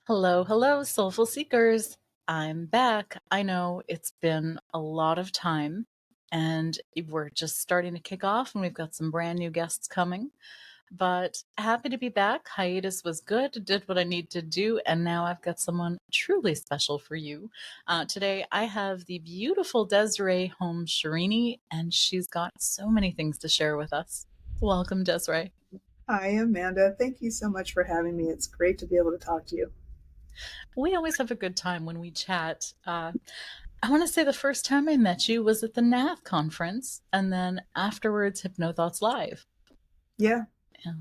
Hello, hello, soulful seekers. I'm back. I know it's been a lot of time and we're just starting to kick off and we've got some brand new guests coming, but happy to be back. Hiatus was good, did what I need to do, and now I've got someone truly special for you. Today I have the beautiful Desiree Holmes Scherini, and she's got so many things to share with us. Welcome, Desiree. Hi, Amanda. Thank you so much for having me. It's great to be able to talk to you. We always have a good time when we chat. I want to say the first time I met you was at the NAF conference, and then afterwards, Hypnothoughts Live. Yeah, Yeah.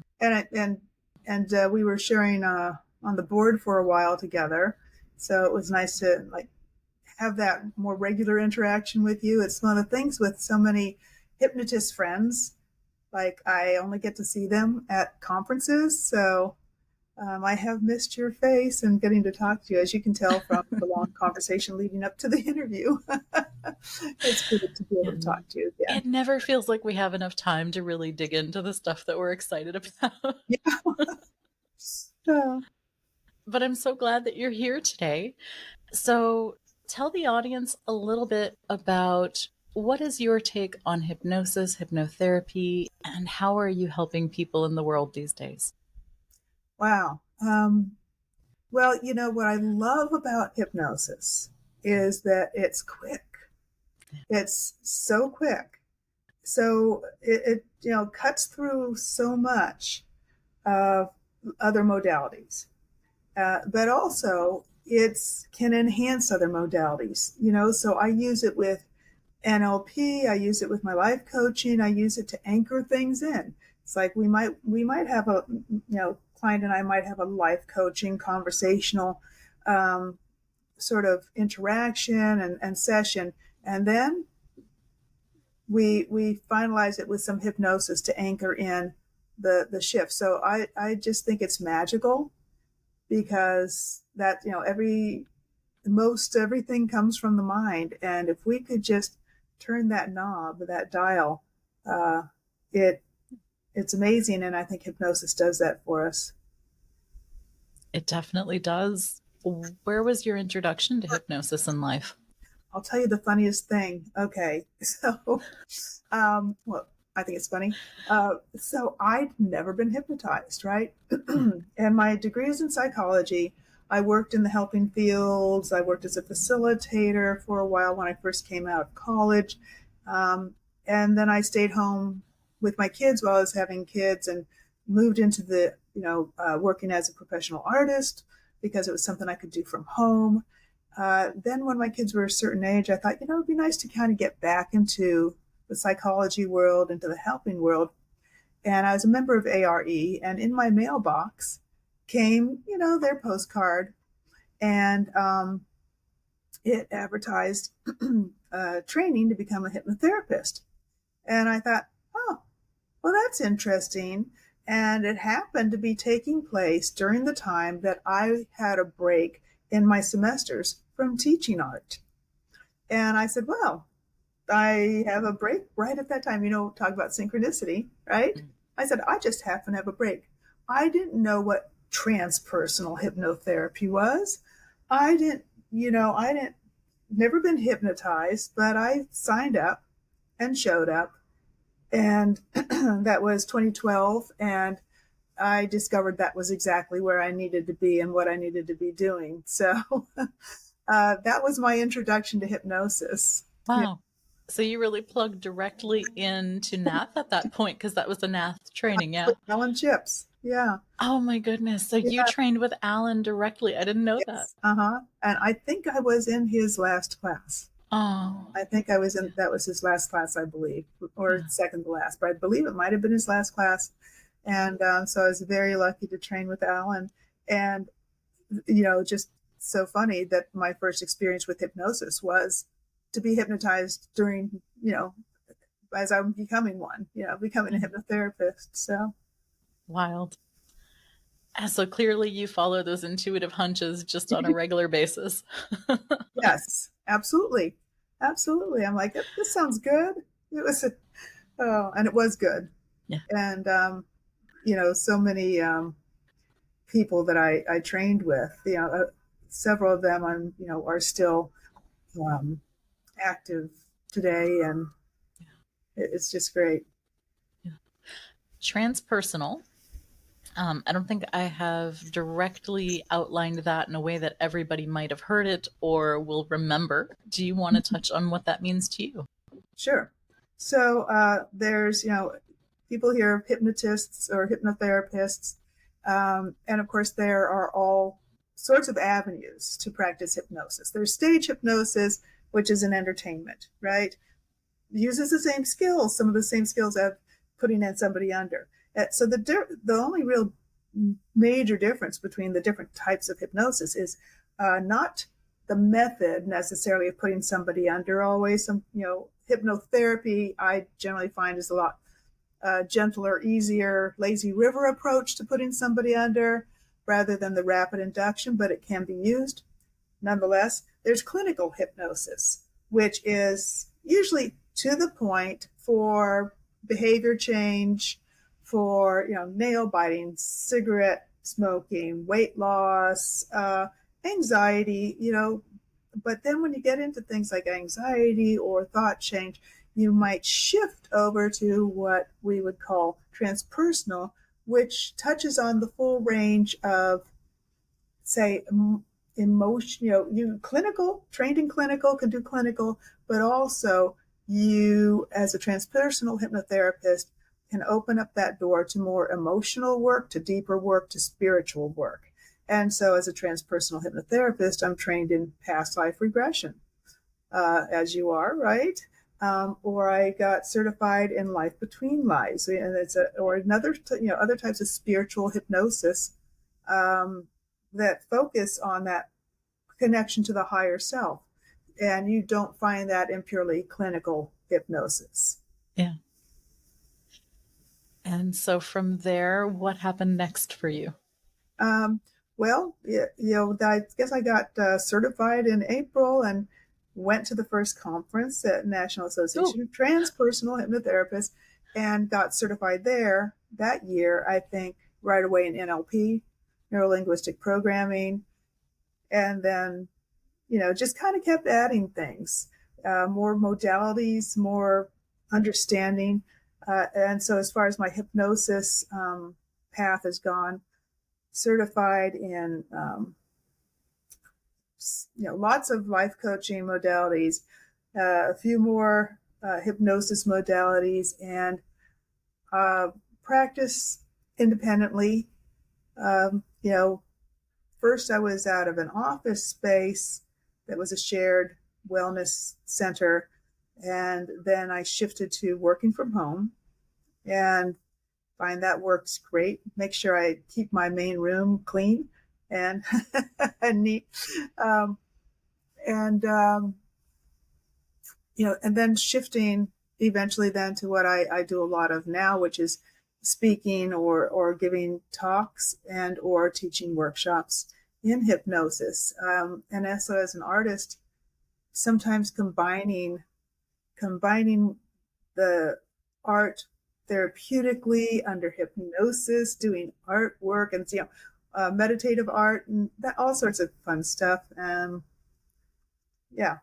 and we were sharing on the board for a while together, so it was nice to have that more regular interaction with you. It's one of the things with so many hypnotist friends. Like I only get to see them at conferences, so I have missed your face and getting to talk to you, as you can tell from the long conversation leading up to the interview. It's good to be able to talk to you again. It never feels like we have enough time to really dig into the stuff that we're excited about. Yeah. So, But I'm so glad that you're here today. So tell the audience a little bit about what is your take on hypnosis, hypnotherapy, and how are you helping people in the world these days? wow. Well, what I love about hypnosis is that it's quick. It's so quick. So it cuts through so much of other modalities. But also it can enhance other modalities, so I use it with NLP, I use it with my life coaching, I use it to anchor things in. It's like we might have a client and I might have a life coaching conversational sort of interaction and session, and then we finalize it with some hypnosis to anchor in the shift. So I just think it's magical because that most everything comes from the mind, and if we could just turn that knob, that dial, uh, it it's amazing, and I think hypnosis does that for us. It definitely does. Where was your introduction to hypnosis in life? I'll tell you the funniest thing. Okay, so well, I think it's funny. So I'd never been hypnotized, right? And my degree is in psychology. I worked in the helping fields. I worked as a facilitator for a while when I first came out of college. And then I stayed home with my kids while I was having kids and moved into the, working as a professional artist because it was something I could do from home. Then when my kids were a certain age, I thought, it'd be nice to kind of get back into the psychology world, into the helping world. And I was a member of ARE, and in my mailbox came, their postcard, and it advertised training to become a hypnotherapist. And I thought, oh, well, that's interesting. And it happened to be taking place during the time that I had a break in my semesters from teaching art. And I said, well, I have a break right at that time. Talk about synchronicity, right? I said, I just happen to have a break. I didn't know what transpersonal hypnotherapy was. I didn't, never been hypnotized, but I signed up and showed up. And that was 2012. And I discovered that was exactly where I needed to be and what I needed to be doing. So that was my introduction to hypnosis. Yeah. Wow. So you really plugged directly into NAF at that point because that was the NAF training, yeah. With Alan Chips. Yeah. Oh my goodness. So you Yeah. trained with Alan directly. I didn't know that. Yes. Uh-huh. And I think I was in his last class. Oh, I think I was in, that was his last class, I believe, or second to last, but I believe it might have been his last class. And so I was very lucky to train with Alan. And, just so funny that my first experience with hypnosis was to be hypnotized during, as I'm becoming one, becoming a hypnotherapist. So, wild. So clearly you follow those intuitive hunches just on a regular basis. yes, absolutely. Absolutely. I'm like, this sounds good. It was, and it was good. Yeah. And, so many people that I trained with. Several of them are still active today, and it's just great. Yeah. Transpersonal. I don't think I have directly outlined that in a way that everybody might have heard it or will remember. Do you want to touch on what that means to you? Sure. So there's, people hear of hypnotists or hypnotherapists. And of course, there are all sorts of avenues to practice hypnosis. There's stage hypnosis, which is an entertainment, right? Uses the same skills, some of the same skills of putting in somebody under. So the only real major difference between the different types of hypnosis is not the method necessarily of putting somebody under. Always hypnotherapy I generally find is a lot gentler, easier, lazy river approach to putting somebody under rather than the rapid induction, but it can be used. Nonetheless, there's clinical hypnosis, which is usually to the point for behavior change, for nail biting, cigarette smoking, weight loss, anxiety, but then when you get into things like anxiety or thought change, you might shift over to what we would call transpersonal, which touches on the full range of, say, emotion. You clinical, trained in clinical, can do clinical, but also you, as a transpersonal hypnotherapist, can open up that door to more emotional work, to deeper work, to spiritual work. And so as a transpersonal hypnotherapist, I'm trained in past life regression, as you are, right? Or I got certified in life between lives, and other types of spiritual hypnosis that focus on that connection to the higher self. And you don't find that in purely clinical hypnosis. Yeah. And so from there, what happened next for you? Well, I guess I got certified in April and went to the first conference at National Association of Transpersonal Hypnotherapists and got certified there that year, I think, right away in NLP, neuro-linguistic programming, and then, just kind of kept adding things, more modalities, more understanding. And so as far as my hypnosis path has gone, certified in lots of life coaching modalities, a few more hypnosis modalities, and practice independently. First I was out of an office space that was a shared wellness center, and then I shifted to working from home and find that works great. Make sure I keep my main room clean and and neat. And then shifting eventually then to what I do a lot of now, which is speaking or giving talks and or teaching workshops in hypnosis. And also as an artist, sometimes combining the art therapeutically under hypnosis, doing artwork and meditative art and all sorts of fun stuff. Yeah.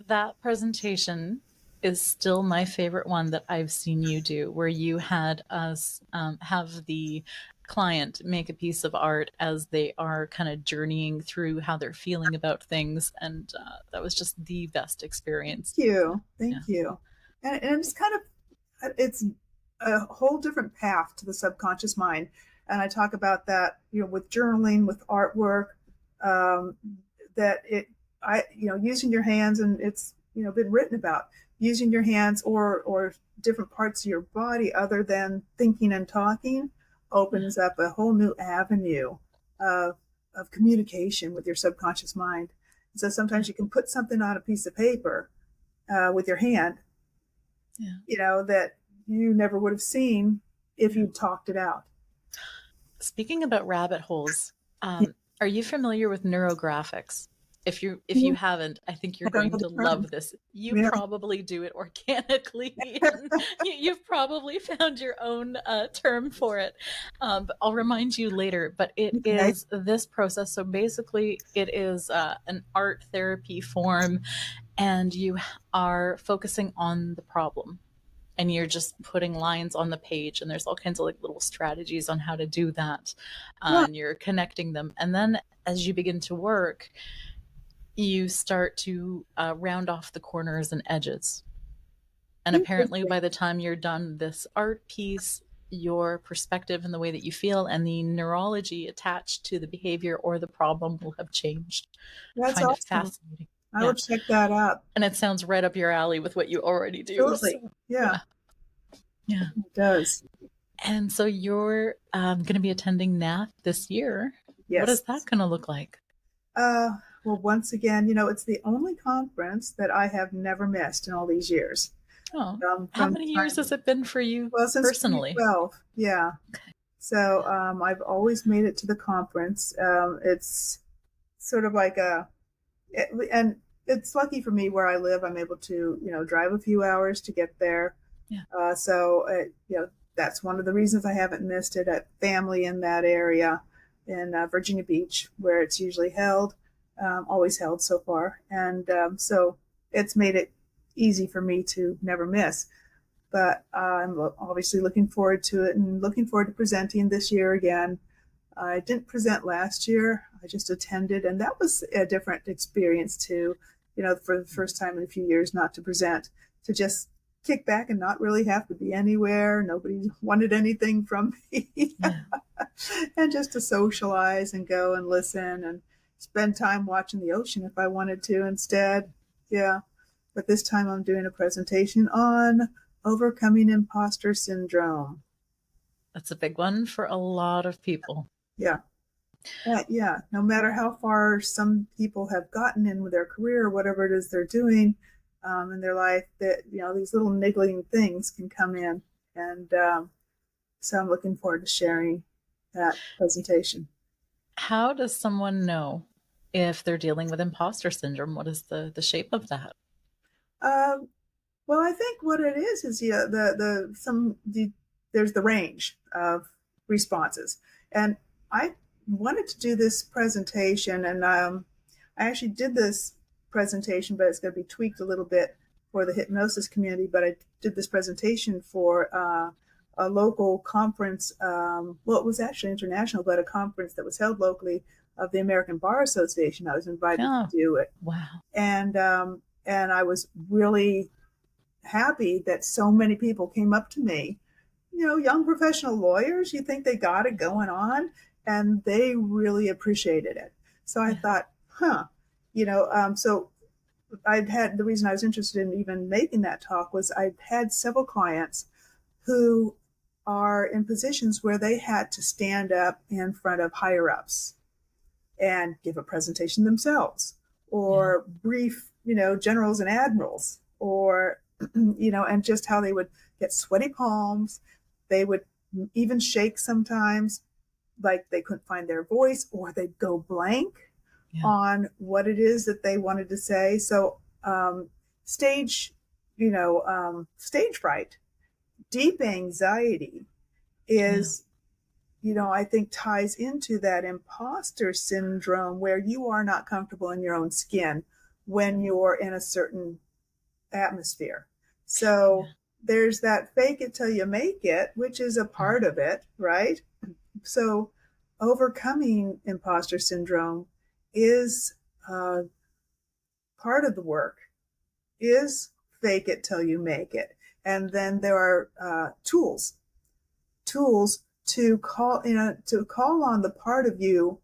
That presentation is still my favorite one that I've seen you do, where you had us have the client make a piece of art as they are kind of journeying through how they're feeling about things. And that was just the best experience. Thank you. And it's it's a whole different path to the subconscious mind. And I talk about that, with journaling, with artwork, using your hands, and it's, been written about using your hands or different parts of your body other than thinking and talking opens up a whole new avenue of communication with your subconscious mind. So sometimes you can put something on a piece of paper with your hand, that you never would have seen if you talked it out. Speaking about rabbit holes, are you familiar with neurographics? If you haven't, I think you're I don't going know the to term. love this. You Yeah. probably do it organically, and you've probably found your own term for it. But I'll remind you later. But it Okay. is this process. So basically, it is an art therapy form, and you are focusing on the problem. And you're just putting lines on the page, and there's all kinds of like little strategies on how to do that. Huh. And you're connecting them. And then as you begin to work, you start to round off the corners and edges. And apparently, Interesting. by the time you're done this art piece, your perspective and the way that you feel and the neurology attached to the behavior or the problem will have changed. I That's find it awesome. fascinating. I Yeah. will check that out. And it sounds right up your alley with what you already do. Absolutely. So, Yeah, yeah. Yeah. it does. And so you're going to be attending NAF this year. What Yes. is that going to look like? Well, once again, it's the only conference that I have never missed in all these years. Oh, how From many years has it been for you well, since personally? 2012. Yeah. Okay. So I've always made it to the conference. It's sort of like and it's lucky for me where I live. I'm able to, drive a few hours to get there. Yeah. So, that's one of the reasons I haven't missed it. I have family in that area in Virginia Beach, where it's usually held, always held so far. And so it's made it easy for me to never miss. But I'm obviously looking forward to it and looking forward to presenting this year again. I didn't present last year. I just attended, and that was a different experience too. For the first time in a few years, not to present, to just kick back and not really have to be anywhere. Nobody wanted anything from me. Yeah. And just to socialize and go and listen and spend time watching the ocean if I wanted to instead. Yeah. But this time I'm doing a presentation on overcoming imposter syndrome. That's a big one for a lot of people. Yeah. Yeah. No matter how far some people have gotten in with their career or whatever it is they're doing in their life, that these little niggling things can come in, and so I'm looking forward to sharing that presentation. How does someone know if they're dealing with imposter syndrome? What is the shape of that? Well, I think what it is there's the range of responses, and I wanted to do this presentation, and I actually did this presentation, but it's going to be tweaked a little bit for the hypnosis community. But I did this presentation for a local conference. Well, it was actually international, but a conference that was held locally of the American Bar Association. I was invited to do it. Wow. And I was really happy that so many people came up to me, young professional lawyers. You think they got it going on, and they really appreciated it. So I thought, so the reason I was interested in even making that talk was I'd had several clients who are in positions where they had to stand up in front of higher ups and give a presentation themselves, or brief, generals and admirals, or, and just how they would get sweaty palms. They would even shake sometimes, like they couldn't find their voice, or they'd go blank on what it is that they wanted to say. So stage fright, deep anxiety is, I think ties into that imposter syndrome, where you are not comfortable in your own skin when you're in a certain atmosphere. So there's that fake it till you make it, which is a part of it, right? So overcoming imposter syndrome is part of the work, is fake it till you make it. And then there are tools to call on the part of you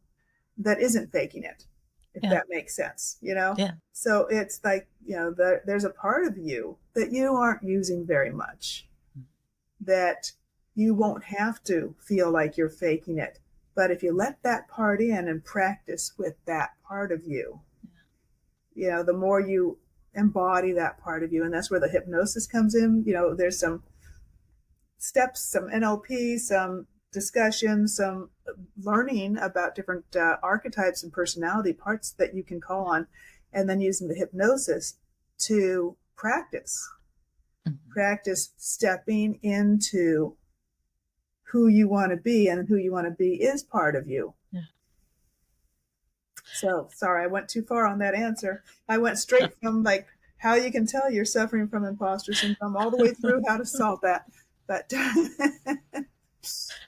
that isn't faking it, if that makes sense. So it's like, there's a part of you that you aren't using very much, that you won't have to feel like you're faking it. But if you let that part in and practice with that part of you, the more you embody that part of you, and that's where the hypnosis comes in. There's some steps, some NLP, some discussion, some learning about different archetypes and personality parts that you can call on, and then using the hypnosis to practice stepping into who you want to be, and who you want to be is part of you. Yeah. So sorry, I went too far on that answer. I went straight from like how you can tell you're suffering from imposter syndrome all the way through how to solve that. But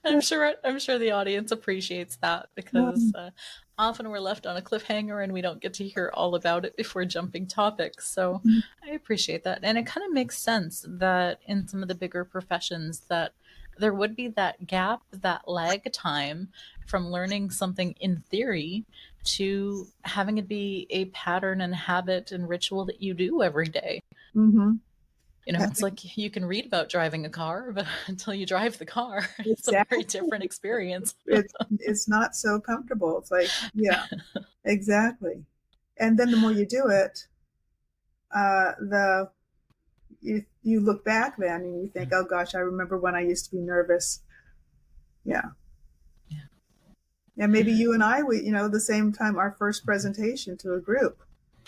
I'm sure the audience appreciates that, because often we're left on a cliffhanger and we don't get to hear all about it before jumping topics. So I appreciate that. And it kind of makes sense that in some of the bigger professions that there would be that gap, that lag time from learning something in theory to having it be a pattern and habit and ritual that you do every day. Mm-hmm. You know, it's like you can read about driving a car, but until you drive the car, it's Exactly. a very different experience. It's not so comfortable. It's like, yeah, exactly. And then the more you do it, you look back then and you think, oh gosh, I remember when I used to be nervous. Yeah. And maybe you and I, the same time, our first presentation to a group.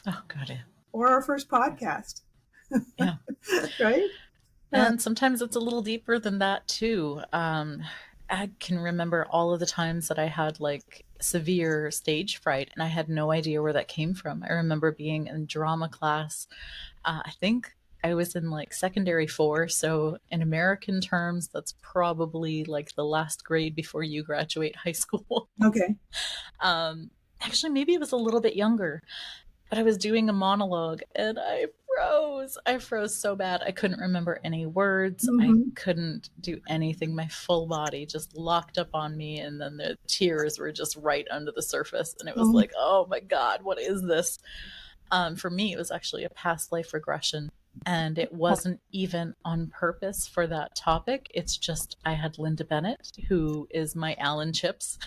Oh, God, yeah. Or our first podcast. Yeah. Right? And sometimes it's a little deeper than that, too. I can remember all of the times that I had like severe stage fright and I had no idea where that came from. I remember being in drama class. I think I was in like secondary 4. So in American terms, that's probably like the last grade before you graduate high school. Okay. Actually, maybe it was a little bit younger, but I was doing a monologue and I froze so bad. I couldn't remember any words. I couldn't do anything. My full body just locked up on me. And then the tears were just right under the surface. And it was like, oh my God, what is this? For me, it was actually a past life regression. And it wasn't even on purpose for that topic. It's just I had Linda Bennett, who is my Alan Chips.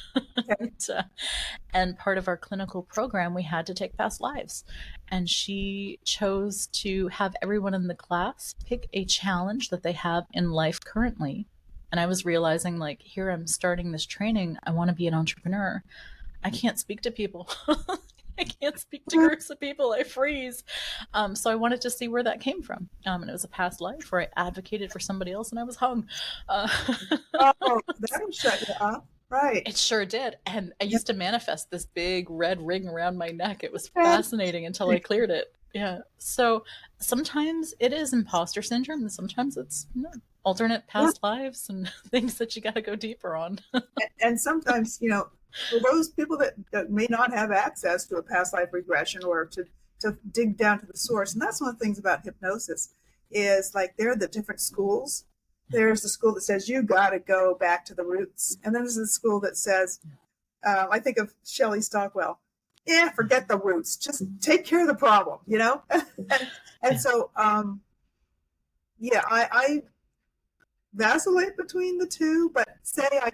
And part of our clinical program, we had to take past lives. And she chose to have everyone in the class pick a challenge that they have in life currently. And I was realizing, like, here I'm starting this training. I want to be an entrepreneur. I can't speak to people. I can't speak to groups of people. I freeze. So I wanted to see where that came from. And it was a past life where I advocated for somebody else and I was hung. Oh, that'll shut you up. Right. It sure did. And I used to manifest this big red ring around my neck. It was fascinating until I cleared it. Yeah. So sometimes it is imposter syndrome, and sometimes it's alternate past lives and things that you got to go deeper on. And sometimes, for those people that may not have access to a past life regression or to dig down to the source, and that's one of the things about hypnosis is like there are the different schools. There's the school that says you got to go back to the roots, and then there's the school that says, I think of Shelley Stockwell. Yeah, forget the roots. Just take care of the problem, and so, I vacillate between the two. But say I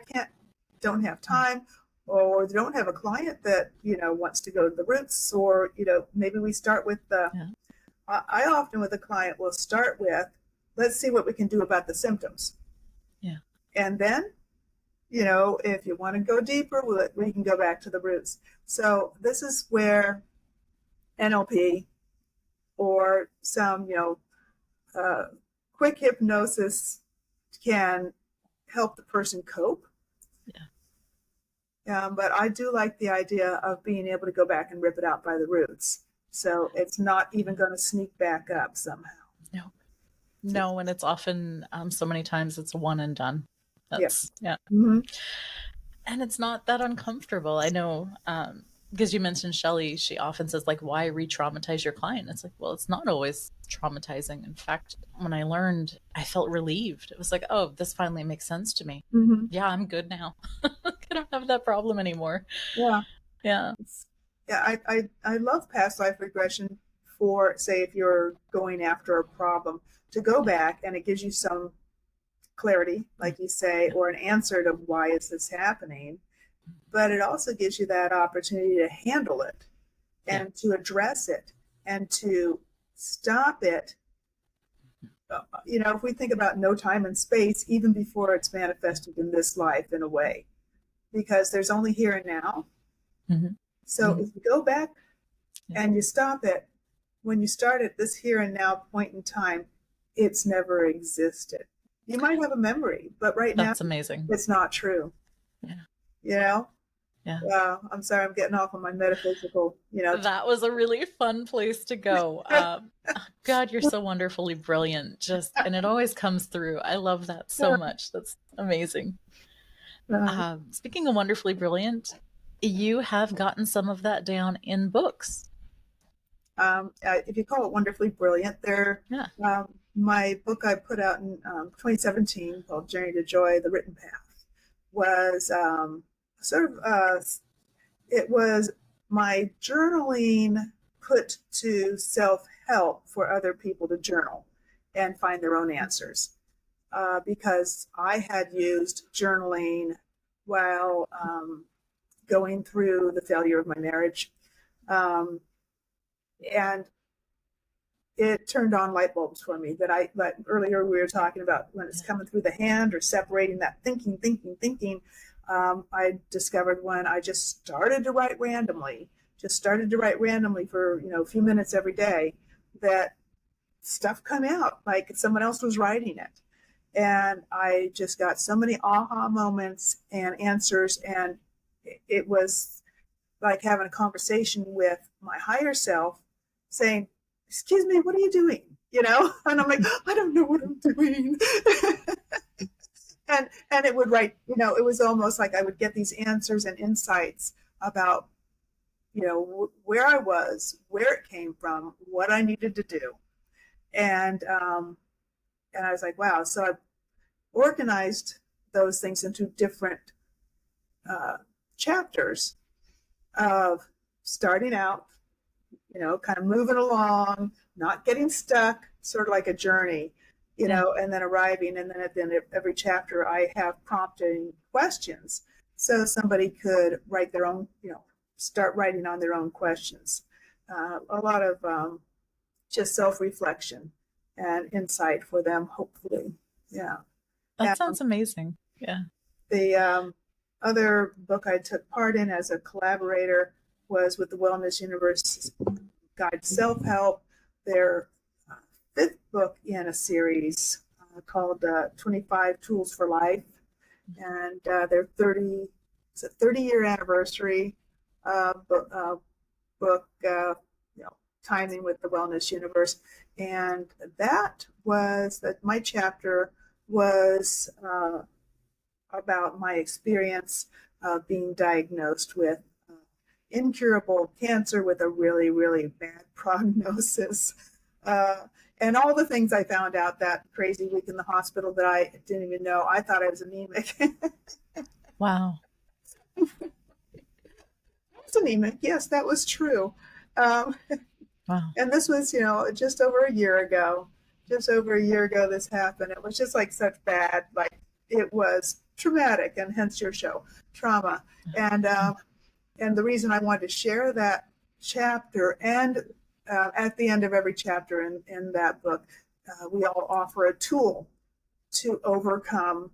don't have time, or don't have a client that wants to go to the roots, or maybe we start with I often with a client will start with, let's see what we can do about the symptoms. Yeah. And then, if you want to go deeper, we can go back to the roots. So this is where NLP or some, quick hypnosis can help the person cope. Yeah. But I do like the idea of being able to go back and rip it out by the roots. So it's not even going to sneak back up somehow. No, and it's often so many times it's one and done. That's Mm-hmm. And it's not that uncomfortable. I know because you mentioned Shelley, she often says like, why re-traumatize your client? It's like, well, it's not always traumatizing. In fact, when I learned, I felt relieved. It was like, oh, this finally makes sense to me. Mm-hmm. Yeah, I'm good now. I don't have that problem anymore. Yeah. I love past life regression for, say, if you're going after a problem, to go back, and it gives you some clarity, like you say, or an answer to why is this happening. But it also gives you that opportunity to handle it and to address it and to stop it if we think about no time and space, even before it's manifested in this life in a way, because there's only here and now. Mm-hmm. So Mm-hmm. if you go back and you stop it, when you start at this here and now point in time, it's never existed. You might have a memory, but right now That's amazing. it's not true. Yeah. You know? Yeah. I'm sorry, I'm getting off on my metaphysical, That was a really fun place to go. God, you're so wonderfully brilliant. And it always comes through. I love that so much. That's amazing. Speaking of wonderfully brilliant, you have gotten some of that down in books. If you call it wonderfully brilliant, my book I put out in 2017 called Journey to Joy, The Written Path, was it was my journaling put to self-help for other people to journal and find their own answers. Because I had used journaling while going through the failure of my marriage. And it turned on light bulbs for me that earlier we were talking about when it's coming through the hand or separating that thinking. I discovered when I just started to write randomly for, a few minutes every day, that stuff come out like someone else was writing it. And I just got so many aha moments and answers. And it was like having a conversation with my higher self saying, excuse me, what are you doing? And I'm like, I don't know what I'm doing. and it would write, it was almost like I would get these answers and insights about, where I was, where it came from, what I needed to do. And I was like, wow. So I organized those things into different chapters of starting out, kind of moving along, not getting stuck, sort of like a journey, and then arriving. And then at the end of every chapter, I have prompting questions. So somebody could write their own, start writing on their own questions. A lot of just self-reflection and insight for them, hopefully. Yeah. That sounds amazing. Yeah. The other book I took part in as a collaborator was with the Wellness Universe Guide to Self-Help, their fifth book in a series called 25 Tools for Life. And their 30-year anniversary book, timing with the Wellness Universe. And that was my chapter was about my experience of being diagnosed with incurable cancer with a really, really bad prognosis. And all the things I found out that crazy week in the hospital that I didn't even know. I thought I was anemic. Wow. I was anemic. Yes, that was true. Wow. And this was, just over a year ago. This happened. It was just like such bad, like it was traumatic, and hence your show, Trauma. And the reason I wanted to share that chapter, and at the end of every chapter in that book, we all offer a tool to overcome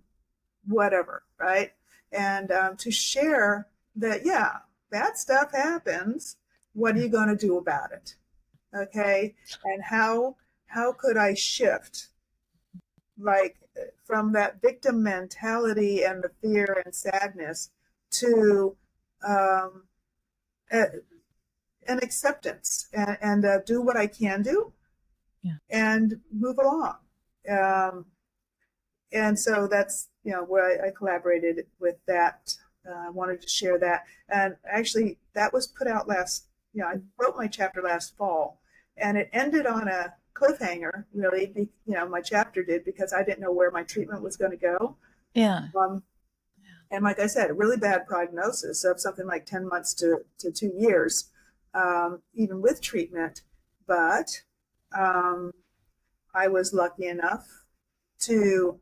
whatever, right? And to share that, yeah, bad stuff happens. What are you going to do about it? Okay. And how could I shift, like, from that victim mentality and the fear and sadness to an acceptance and do what I can do, and move along. And so that's, where I collaborated with that. I wanted to share that. And actually that was put out I wrote my chapter last fall, and it ended on a cliffhanger, really. My chapter did, because I didn't know where my treatment was going to go. Yeah. And like I said, a really bad prognosis of something like 10 months to 2 years, even with treatment. But I was lucky enough to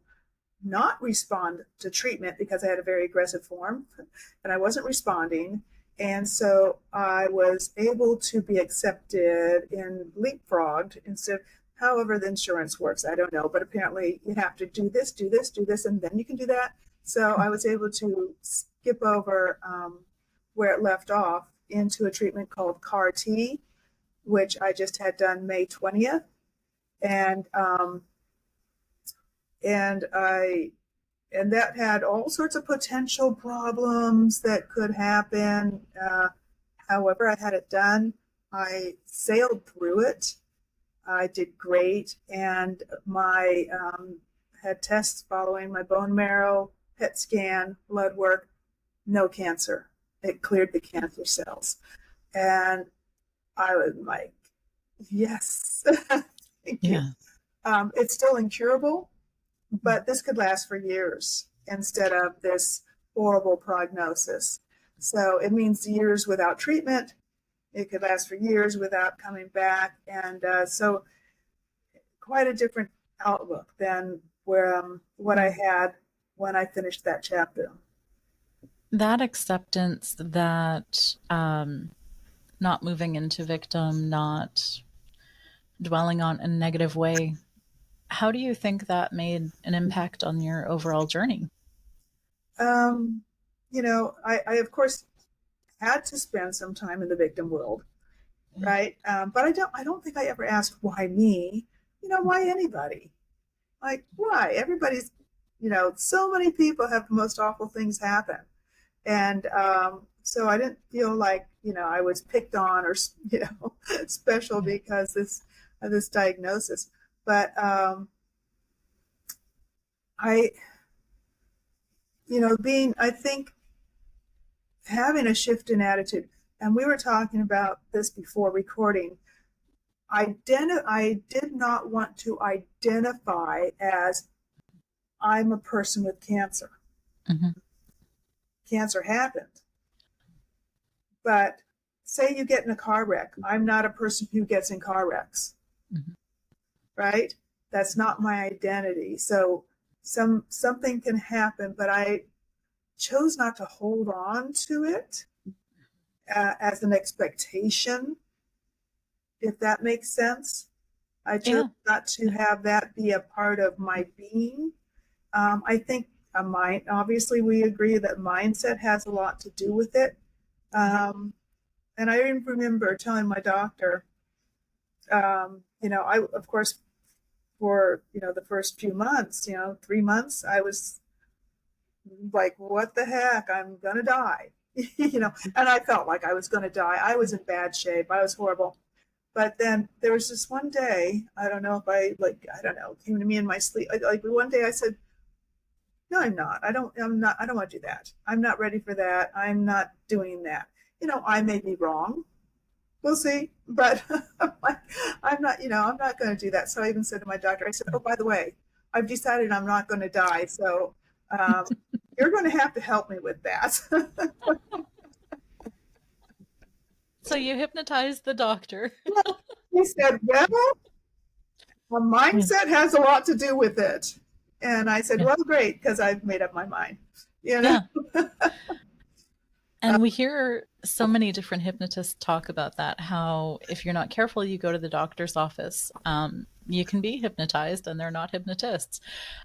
not respond to treatment because I had a very aggressive form and I wasn't responding. And so I was able to be accepted in leapfrogged instead however the insurance works, I don't know, but apparently you have to do this, do this, do this, and then you can do that. So I was able to skip over where it left off into a treatment called CAR-T, which I just had done May 20th. And that had all sorts of potential problems that could happen. However, I had it done. I sailed through it. I did great, and my had tests following my bone marrow, PET scan, blood work, no cancer. It cleared the cancer cells, and I was like, yes, thank you. It's still incurable, but this could last for years instead of this horrible prognosis. So it means years without treatment. It could last for years without coming back. And so quite a different outlook than what I had when I finished that chapter. That acceptance, that not moving into victim, not dwelling on a negative way, how do you think that made an impact on your overall journey? I of course had to spend some time in the victim world, right? But I don't think I ever asked why me, why anybody? Like, why? Everybody's, so many people have the most awful things happen. And so I didn't feel like, I was picked on or, special because this diagnosis. But I think having a shift in attitude, and we were talking about this before recording, I did not want to identify as I'm a person with cancer. Mm-hmm. Cancer happened. But say you get in a car wreck. I'm not a person who gets in car wrecks. Mm-hmm. Right? That's not my identity. So something can happen, but I chose not to hold on to it as an expectation, if that makes sense. I chose not to have that be a part of my being. I think obviously we agree that mindset has a lot to do with it. And I remember telling my doctor, I, of course, for, the first few months, 3 months, I was like, what the heck? I'm going to die, and I felt like I was going to die. I was in bad shape. I was horrible. But then there was this one day, I don't know if came to me in my sleep. Like one day I said, no, I'm not. I don't want to do that. I'm not ready for that. I'm not doing that. I may be wrong. We'll see. But I'm not going to do that. So I even said to my doctor, I said, oh, by the way, I've decided I'm not going to die. So you're going to have to help me with that. So you hypnotized the doctor. He said, well, a mindset has a lot to do with it. And I said, well, great, because I've made up my mind. Yeah. And we hear so many different hypnotists talk about that, how if you're not careful, you go to the doctor's office, you can be hypnotized and they're not hypnotists.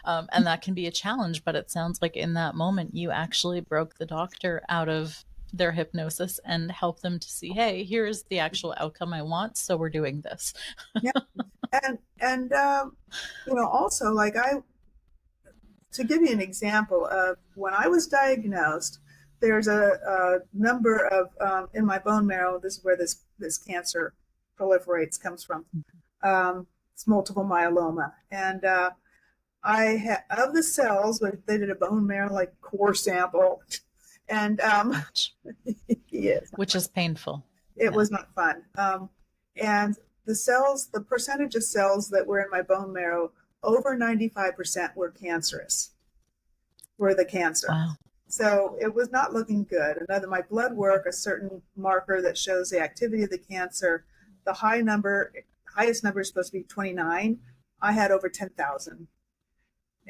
And that can be a challenge, but it sounds like in that moment, you actually broke the doctor out of their hypnosis and helped them to see, hey, here's the actual outcome I want. So we're doing this. Yeah. And also like to give you an example of when I was diagnosed, there's a number of in my bone marrow. This is where this cancer proliferates, comes from. It's multiple myeloma, and I had of the cells. They did a bone marrow like core sample, and yes, which is painful. It was not fun. And the cells, the percentage of cells that were in my bone marrow, over 95% were cancerous. Were the cancer. Wow. So it was not looking good. Another, my blood work, a certain marker that shows the activity of the cancer, the highest number is supposed to be 29. I had over 10,000.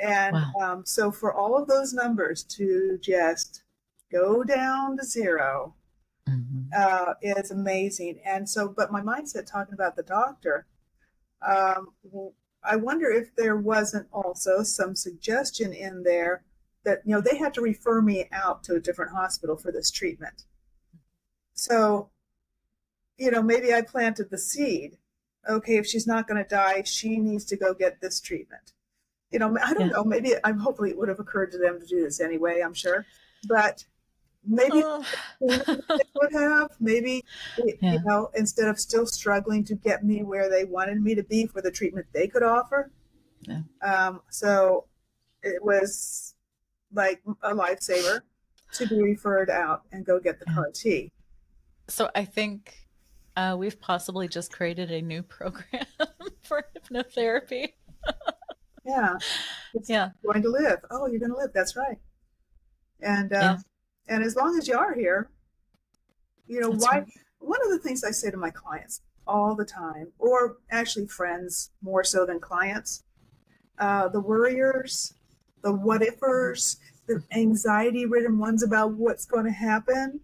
And wow. So for all of those numbers to just go down to zero is amazing. And so, but my mindset talking about the doctor, I wonder if there wasn't also some suggestion in there that, they had to refer me out to a different hospital for this treatment. So, maybe I planted the seed. Okay, if she's not going to die, she needs to go get this treatment. I don't know. Maybe hopefully it would have occurred to them to do this anyway, I'm sure. But maybe they would have. Maybe, instead of still struggling to get me where they wanted me to be for the treatment they could offer. Yeah. So it was like a lifesaver to be referred out and go get the CAR-T. So I think we've possibly just created a new program for hypnotherapy. Yeah. It's going to live. Oh, you're going to live. That's right. And and as long as you are here, why? Right. One of the things I say to my clients all the time, or actually friends more so than clients, the worriers, the what-ifers, the anxiety-ridden ones about what's going to happen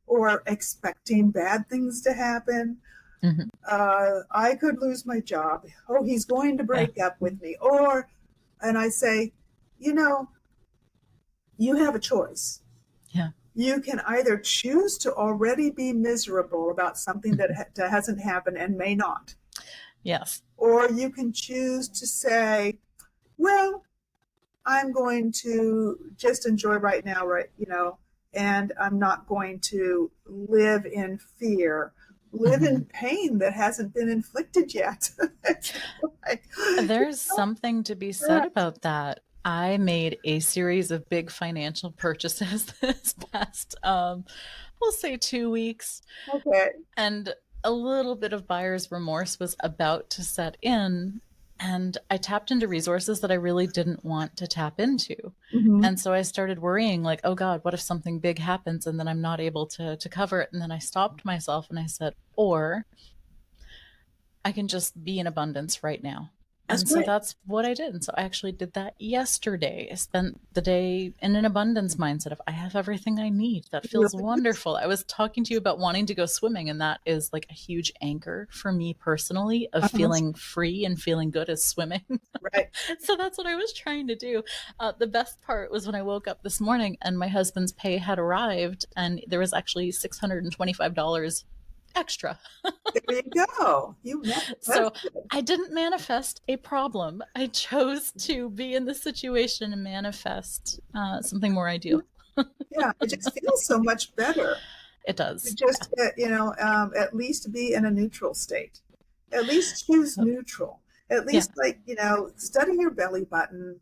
or expecting bad things to happen. Mm-hmm. I could lose my job. Oh, he's going to break up with me. And I say, you have a choice. Yeah. You can either choose to already be miserable about something that hasn't happened and may not. Yes. Or you can choose to say, well, I'm going to just enjoy right now, and I'm not going to live in fear, live in pain that hasn't been inflicted yet. There's something to be said about that. I made a series of big financial purchases this past, we'll say 2 weeks. Okay. And a little bit of buyer's remorse was about to set in. And I tapped into resources that I really didn't want to tap into. Mm-hmm. And so I started worrying like, oh God, what if something big happens and then I'm not able to cover it? And then I stopped myself and I said, or I can just be in abundance right now. And so that's what I did. And so I actually did that yesterday. I spent the day in an abundance mindset of I have everything I need. That feels wonderful. I was talking to you about wanting to go swimming, and that is like a huge anchor for me personally of feeling free and feeling good as swimming. Right. So that's what I was trying to do. The best part was when I woke up this morning and my husband's pay had arrived and there was actually $625 extra. There you go. So I didn't manifest a problem. I chose to be in this situation and manifest something more ideal. Yeah, it just feels so much better. It does. Just, at least be in a neutral state. At least choose neutral. At least, study your belly button.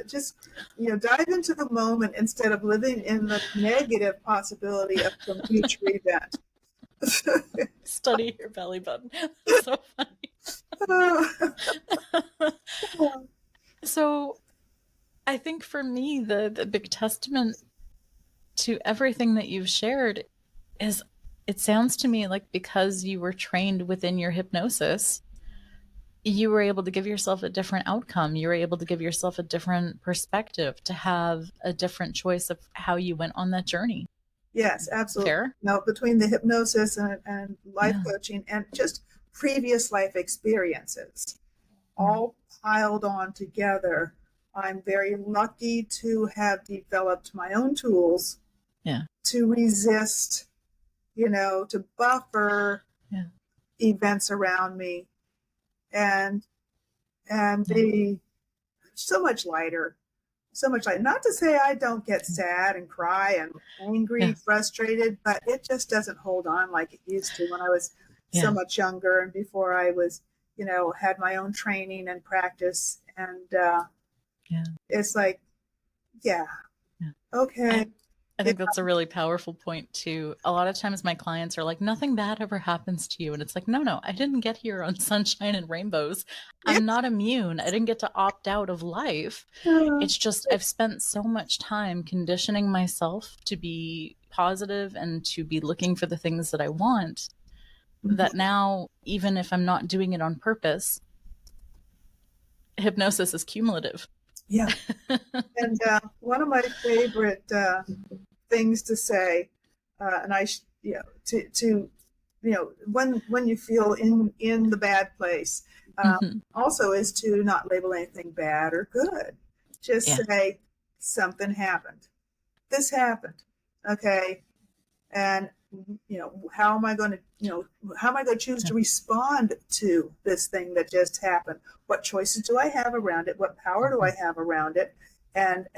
Just, dive into the moment instead of living in the negative possibility of some future event. Study your belly button. That's so funny. So I think for me, the big testament to everything that you've shared is it sounds to me like because you were trained within your hypnosis, you were able to give yourself a different outcome. You were able to give yourself a different perspective, to have a different choice of how you went on that journey. Yes, absolutely. Fair? Now, between the hypnosis and life coaching and just previous life experiences, all piled on together, I'm very lucky to have developed my own tools to resist, to buffer events around me and be so much lighter. So much like, not to say I don't get sad and cry and angry, frustrated, but it just doesn't hold on like it used to when I was so much younger and before I was, had my own training and practice. And it's like, okay. I think that's a really powerful point too. A lot of times my clients are like, nothing bad ever happens to you. And it's like, no, I didn't get here on sunshine and rainbows. I'm not immune. I didn't get to opt out of life. It's just, I've spent so much time conditioning myself to be positive and to be looking for the things that I want that now, even if I'm not doing it on purpose, hypnosis is cumulative. Yeah. And one of my favorite things to say, and I, to when you feel in the bad place. Also is to not label anything bad or good. Just say something happened. This happened. Okay. And how am I going to choose to respond to this thing that just happened? What choices do I have around it? What power do I have around it? And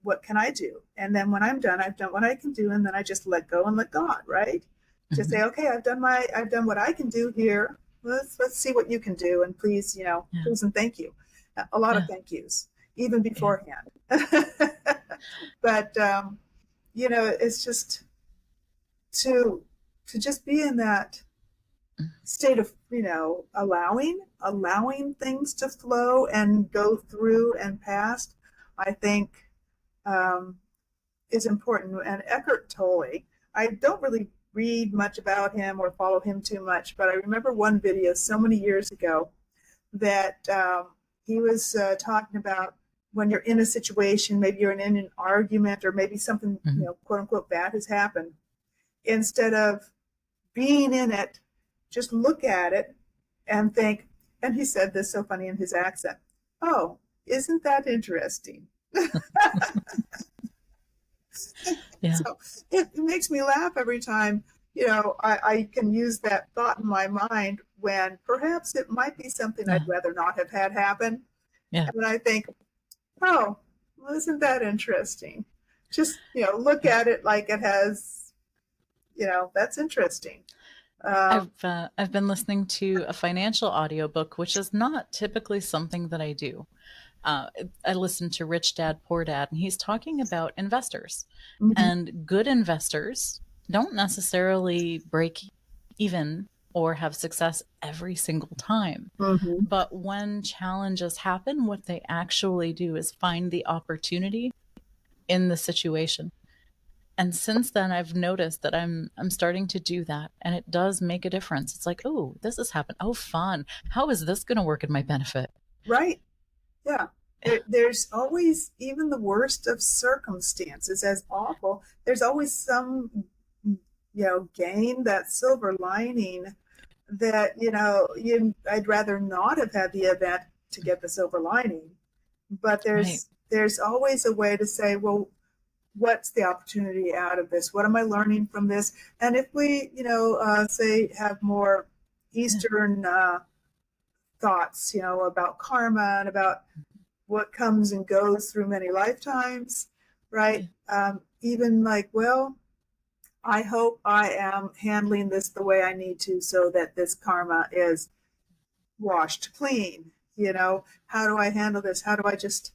what can I do? And then when I'm done, I've done what I can do, and then I just let go and let God, right? Just say, okay, I've done what I can do here. Let's see what you can do, and please, please and thank you. A lot of thank yous, even beforehand. But it's just to just be in that state of allowing things to flow and go through and past, I think is important. And Eckhart Tolle, I don't really read much about him or follow him too much, but I remember one video so many years ago that he was talking about when you're in a situation, maybe you're in an argument, or maybe something quote unquote bad has happened. Instead of being in it, just look at it and think, and he said this so funny in his accent, oh, isn't that interesting? So it makes me laugh every time, I can use that thought in my mind when perhaps it might be something I'd rather not have had happen. And I think, oh, well, isn't that interesting? Just, look at it like it has, that's interesting. I've been listening to a financial audiobook, which is not typically something that I do. I listened to Rich Dad, Poor Dad, and he's talking about investors. And good investors don't necessarily break even or have success every single time. But when challenges happen, what they actually do is find the opportunity in the situation. And since then, I've noticed that I'm starting to do that, and it does make a difference. It's like, oh, this has happened. Oh, fun. How is this going to work in my benefit? Right. Yeah. There's always, even the worst of circumstances, as awful, there's always some, gain, that silver lining that, I'd rather not have had the event to get the silver lining. But there's always a way to say, well, what's the opportunity out of this? What am I learning from this? And if we, say have more Eastern thoughts, about karma and about what comes and goes through many lifetimes, right? Even like, well, I hope I am handling this the way I need to so that this karma is washed clean. How do I handle this? How do I just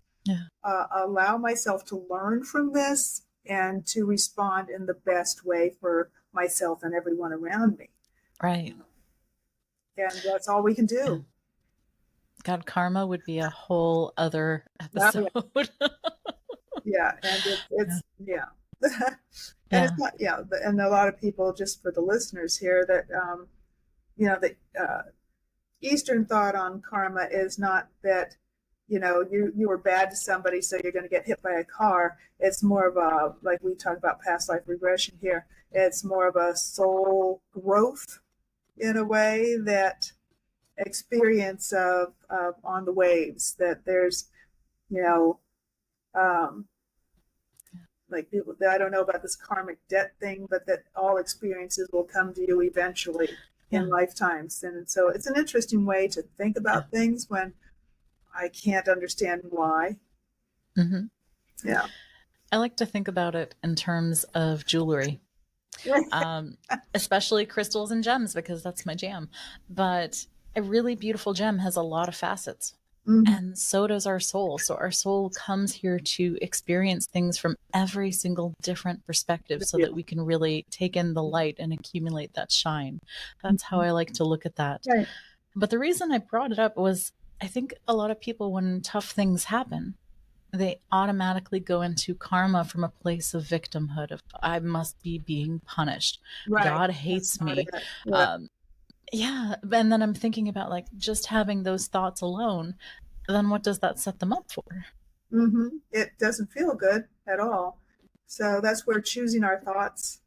allow myself to learn from this and to respond in the best way for myself and everyone around me? Right. And that's all we can do. God, karma would be a whole other episode. And it's and it's not, and a lot of people, just for the listeners here, that the Eastern thought on karma is not that you were bad to somebody, so you're going to get hit by a car. It's more of a, like we talk about past life regression here, it's more of a soul growth in a way, that experience of on the waves, that there's, like people, I don't know about this karmic debt thing, but that all experiences will come to you eventually in lifetimes. And so it's an interesting way to think about things when I can't understand why. Yeah. I like to think about it in terms of jewelry, especially crystals and gems, because that's my jam. But a really beautiful gem has a lot of facets. And so does our soul. So our soul comes here to experience things from every single different perspective, so that we can really take in the light and accumulate that shine. That's how I like to look at that. Right. But the reason I brought it up was, I think a lot of people, when tough things happen, they automatically go into karma from a place of victimhood, of I must be being punished. Right. God hates me. And then I'm thinking about, like, just having those thoughts alone, then what does that set them up for? It doesn't feel good at all. So that's where choosing our thoughts.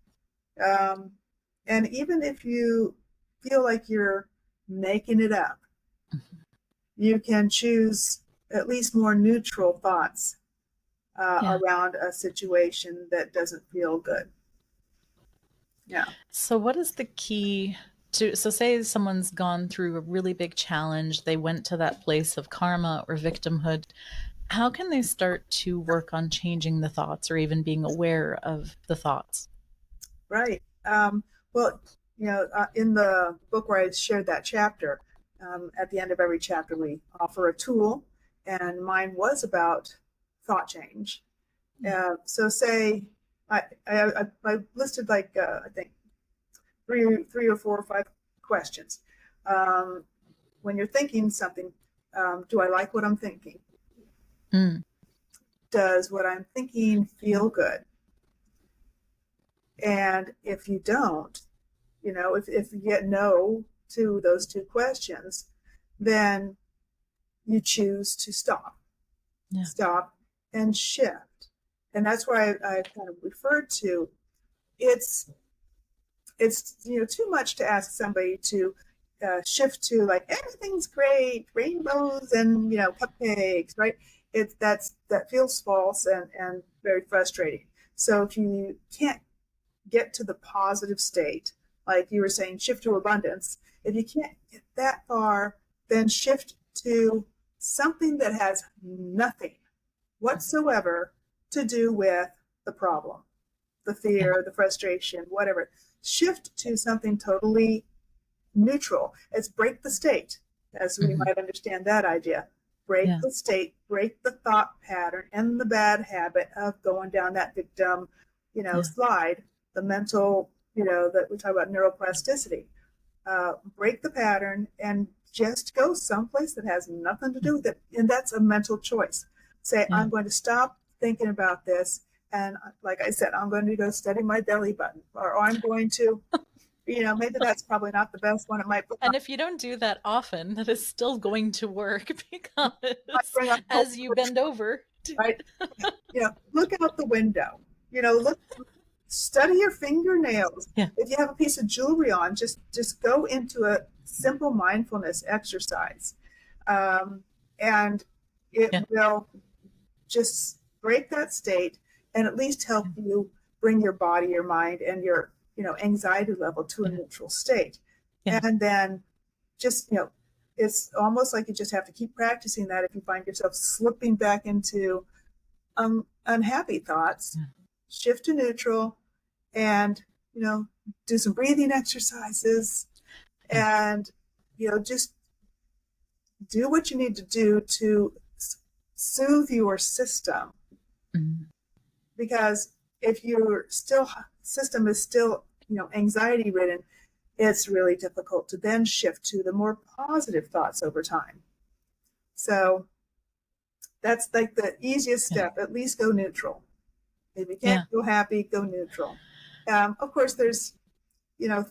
And even if you feel like you're making it up, you can choose at least more neutral thoughts around a situation that doesn't feel good. Yeah. So what is the key to, so say someone's gone through a really big challenge, they went to that place of karma or victimhood. How can they start to work on changing the thoughts or even being aware of the thoughts? Right. Well, in the book where I shared that chapter, at the end of every chapter, we offer a tool, and mine was about thought change. So say I listed like I think three or four or five questions. When you're thinking something, do I like what I'm thinking? Mm. Does what I'm thinking feel good? And if you don't, if you get no to those two questions, then you choose to stop. Yeah. Stop and shift. And that's why I kind of referred to it's too much to ask somebody to shift to like everything's great, rainbows and cupcakes, right? That feels false and very frustrating. So if you can't get to the positive state, like you were saying, shift to abundance. If you can't get that far, then shift to something that has nothing whatsoever to do with the problem, the fear, the frustration, whatever. Shift to something totally neutral. It's break the state, as we might understand that idea. Break the state, break the thought pattern and the bad habit of going down that victim, slide, the mental, that we talk about neuroplasticity. Break the pattern and just go someplace that has nothing to do with it. And that's a mental choice. Say, I'm going to stop thinking about this. And like I said, I'm going to go study my belly button, or I'm going to, maybe that's probably not the best one. It might. And if you don't do that often, that is still going to work because as you bend over, right? Look out the window. Study your fingernails. Yeah. If you have a piece of jewelry on, just go into a simple mindfulness exercise, and it will just break that state and at least help you bring your body, your mind, and your anxiety level to a neutral state. And then just it's almost like you just have to keep practicing that. If you find yourself slipping back into unhappy thoughts, shift to neutral, and do some breathing exercises, and just do what you need to do to soothe your system. Because if your system is still anxiety ridden, it's really difficult to then shift to the more positive thoughts over time. So that's like the easiest step. At least go neutral. If you can't go happy, go neutral. Of course, there's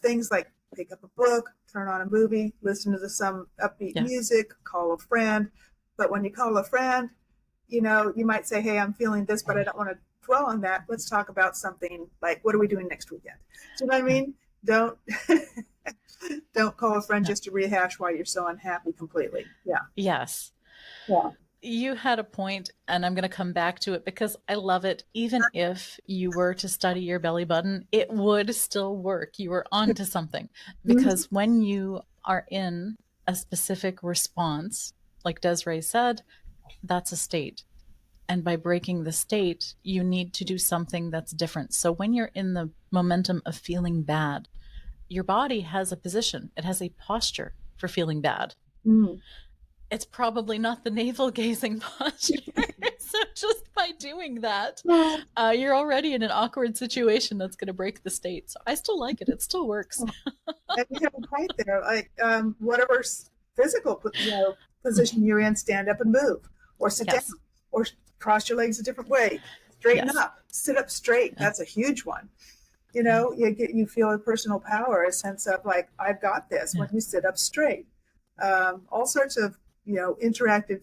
things like pick up a book, turn on a movie, listen to some upbeat music, call a friend. But when you call a friend, you might say, hey, I'm feeling this, but I don't want to dwell on that. Let's talk about something like, what are we doing next weekend? Do you know what I mean? Don't call a friend just to rehash why you're so unhappy completely. Yeah. Yes. Yeah. You had a point, and I'm going to come back to it because I love it. Even if you were to study your belly button, it would still work. You were onto something, because when you are in a specific response, like Desiree said, that's a state. And by breaking the state, you need to do something that's different. So when you're in the momentum of feeling bad, your body has a position. It has a posture for feeling bad. It's probably not the navel gazing posture. So just by doing that, you're already in an awkward situation that's going to break the state. So I still like it. It still works. And you have a point there. Like whatever physical position you're in, stand up and move, or sit down, or cross your legs a different way, straighten up, sit up straight. That's a huge one. You feel a personal power, a sense of like, I've got this when you sit up straight. All sorts of interactive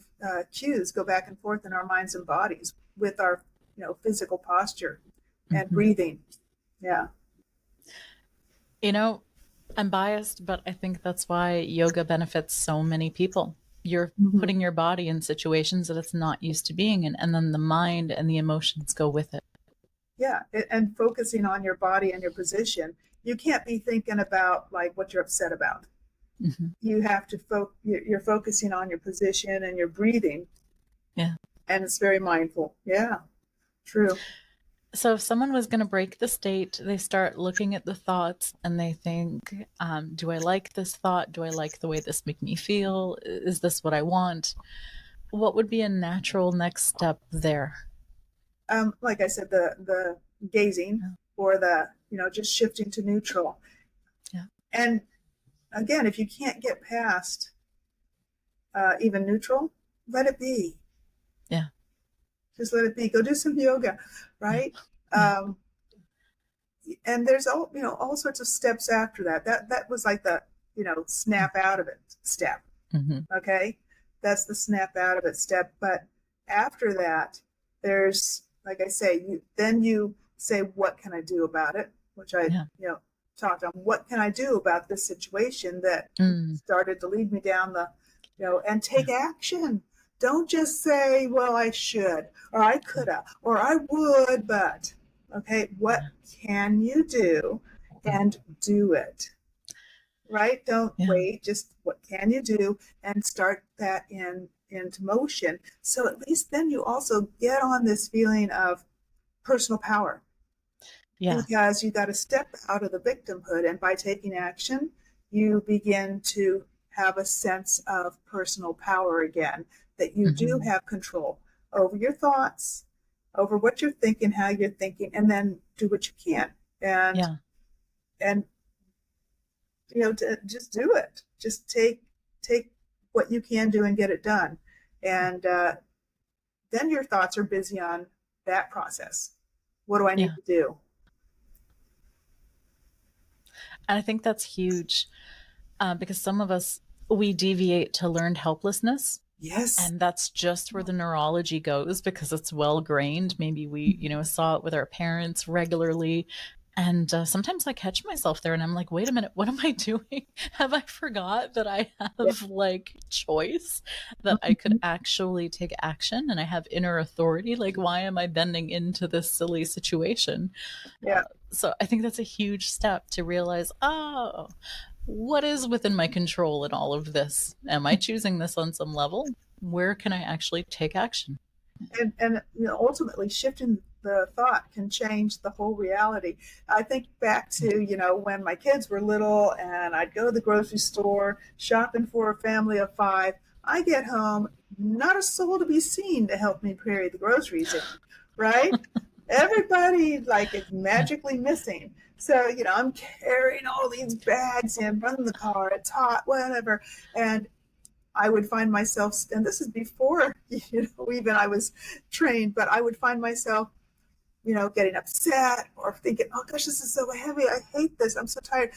cues go back and forth in our minds and bodies with our physical posture and breathing. I'm biased, but I think that's why yoga benefits so many people. You're putting your body in situations that it's not used to being in, and then the mind and the emotions go with it. Yeah, and focusing on your body and your position. You can't be thinking about like what you're upset about. Mm-hmm. You have to you're focusing on your position and your breathing. Yeah. And it's very mindful. Yeah, true. So if someone was going to break the state, they start looking at the thoughts and they think, do I like this thought? Do I like the way this makes me feel? Is this what I want? What would be a natural next step there? Like I said, the gazing or the, just shifting to neutral. Yeah. And again, if you can't get past even neutral, let it be. Yeah. Just let it be. Go do some yoga, right? Yeah. And there's all sorts of steps after that. That was like the, snap out of it step. Mm-hmm. Okay. That's the snap out of it step. But after that, there's, like I say, you say, what can I do about it? Which I, talked on. What can I do about this situation that started to lead me down the, and take action. Don't just say, well, I should, or I coulda, or I would, but, okay, what can you do and do it? Right? Don't wait. Just what can you do and start that into motion. So at least then you also get on this feeling of personal power. Yeah. Because you got to step out of the victimhood. And by taking action, you begin to have a sense of personal power again, that you do have control over your thoughts, over what you're thinking, how you're thinking, and then do what you can. And to just do it. Just take what you can do and get it done. And then your thoughts are busy on that process. What do I need to do? And I think that's huge because some of us, we deviate to learned helplessness. Yes. And that's just where the neurology goes because it's well grained. Maybe we, saw it with our parents regularly. And sometimes I catch myself there and I'm like, wait a minute, what am I doing? Have I forgot that I have like choice, that I could actually take action and I have inner authority? Like, why am I bending into this silly situation? Yeah. So I think that's a huge step to realize, oh, what is within my control in all of this? Am I choosing this on some level? Where can I actually take action? And ultimately shifting the thought can change the whole reality. I think back to, when my kids were little and I'd go to the grocery store shopping for a family of 5. I get home, not a soul to be seen to help me carry the groceries in, right? Everybody is magically missing. So, I'm carrying all these bags in, running the car, it's hot, whatever. And I would find myself, and this is before, even I was trained, but I would find myself, getting upset or thinking, oh gosh, this is so heavy. I hate this. I'm so tired.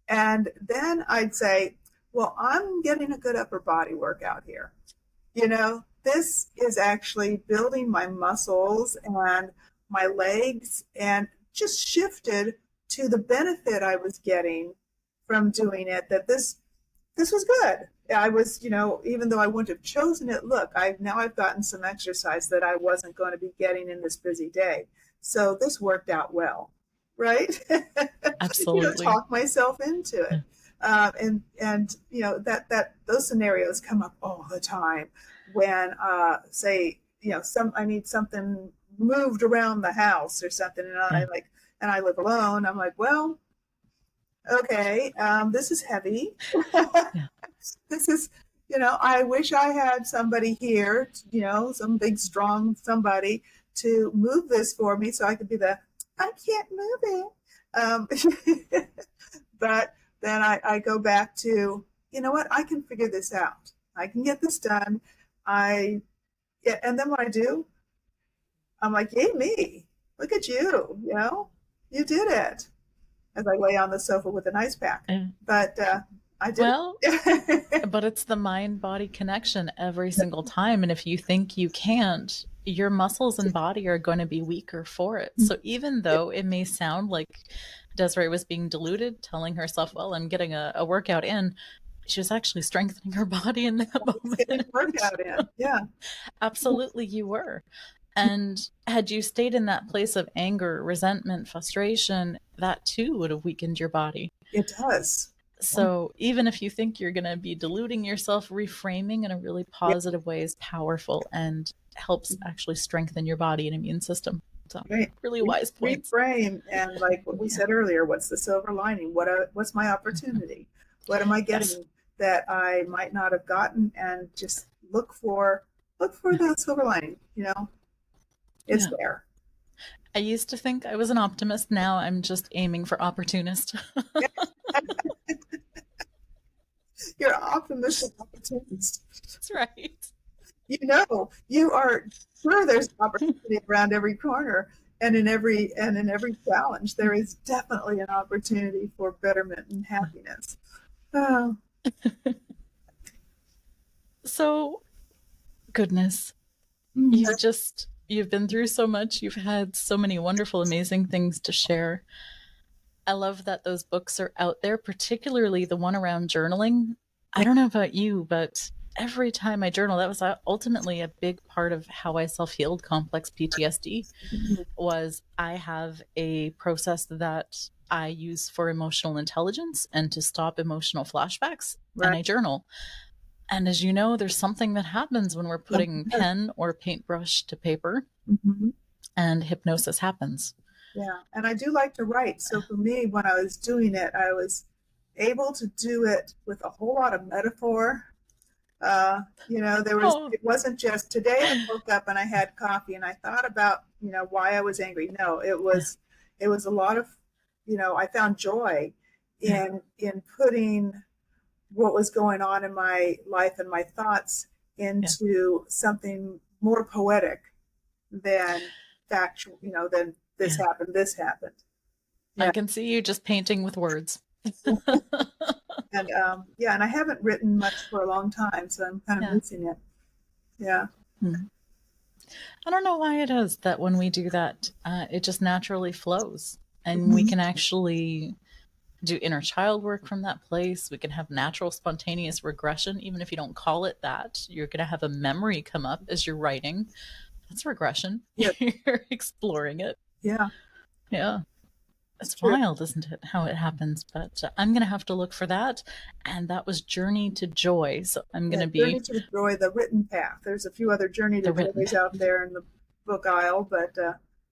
And then I'd say, well, I'm getting a good upper body workout here. This is actually building my muscles and my legs, and just shifted to the benefit I was getting from doing it, that this was good. I was, even though I wouldn't have chosen it, look, I've gotten some exercise that I wasn't going to be getting in this busy day. So this worked out well, right? Absolutely. Talk myself into it. And that those scenarios come up all the time when, say, I need something moved around the house or something. And I live alone. I'm like, well, okay, this is heavy. This is, I wish I had somebody here, some big, strong somebody to move this for me so I could be I can't move it. But then I go back to, what, I can figure this out. I can get this done. And then what I do, I'm like, yay me, look at you, you did it. As I lay on the sofa with an ice pack. But I did. Well, but it's the mind-body connection every single time. And if you think you can't, your muscles and body are going to be weaker for it. So even though it may sound like Desiree was being deluded, telling herself, well, I'm getting a workout in. She was actually strengthening her body in that moment. Getting a workout in. Yeah. Absolutely, you were. And had you stayed in that place of anger, resentment, frustration, that too would have weakened your body. It does. So even if you think you're going to be deluding yourself, reframing in a really positive way is powerful and helps actually strengthen your body and immune system. So really wise points. Reframe, and like what we said earlier, what's the silver lining? What's my opportunity? What am I getting that I might not have gotten? And just look for the silver lining. It's there. I used to think I was an optimist. Now I'm just aiming for opportunist. You're an optimistic opportunist. That's right. You are sure there's opportunity around every corner, and in every challenge there is definitely an opportunity for betterment and happiness. Oh. So, goodness, you've been through so much. You've had so many wonderful, amazing things to share. I love that those books are out there, particularly the one around journaling. I don't know about you, but every time I journal, that was ultimately a big part of how I self-healed complex PTSD. Was I have a process that I use for emotional intelligence and to stop emotional flashbacks, and I journal. And as you know, there's something that happens when we're putting pen or paintbrush to paper, and hypnosis happens. Yeah, and I do like to write. So for me, when I was doing it, I was able to do it with a whole lot of metaphor. It wasn't just today I woke up and I had coffee and I thought about, why I was angry. No, it was a lot of, I found joy in putting what was going on in my life and my thoughts into something more poetic than factual, than this happened. Yeah. I can see you just painting with words. And and I haven't written much for a long time, so I'm kind of missing it. Yeah. I don't know why it is that when we do that, it just naturally flows, and we can actually do inner child work from that place. We can have natural spontaneous regression. Even if you don't call it that, you're going to have a memory come up as you're writing. That's regression. Yep. You're exploring it. Yeah. It's wild, isn't it, how it happens? But I'm going to have to look for that. And that was Journey to Joy. So I'm going to be... Journey to Joy, the written path. There's a few other Journey to Joys out there in the book aisle, but